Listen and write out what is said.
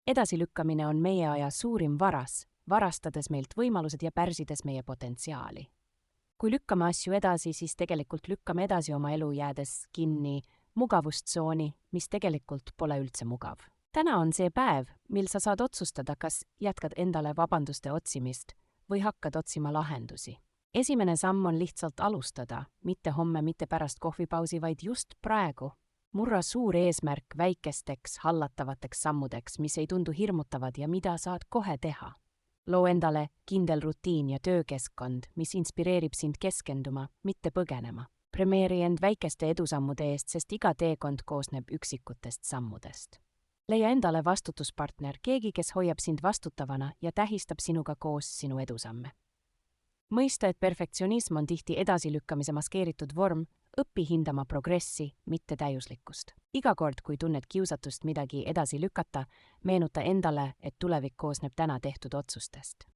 Edasilükkamine on meie aja suurim varas, varastades meilt võimalused ja pärsides meie potentsiaali. Kui lükkame asju edasi, siis tegelikult lükkame edasi oma elu, jäädes kinni mugavustsooni, mis tegelikult pole üldse mugav. Täna on see päev, mil sa saad otsustada, kas jätkad endale vabanduste otsimist või hakkad otsima lahendusi. Esimene samm on lihtsalt alustada, mitte homme, mitte pärast kohvipausi, vaid just praegu. Murra suur eesmärk väikesteks, hallatavateks sammudeks, mis ei tundu hirmutavad ja mida saad kohe teha. Loo endale kindel rutiin ja töökeskkond, mis inspireerib sind keskenduma, mitte põgenema. Premeeri end väikeste edusammude eest, sest iga teekond koosneb üksikutest sammudest. Leia endale vastutuspartner, keegi, kes hoiab sind vastutavana ja tähistab sinuga koos sinu edusamme. Mõista, et perfektsionism on tihti edasilükkamise maskeeritud vorm, õpi hindama progressi, mitte täiuslikkust. Iga kord, kui tunned kiusatust midagi edasi lükata, meenuta endale, et tulevik koosneb täna tehtud otsustest.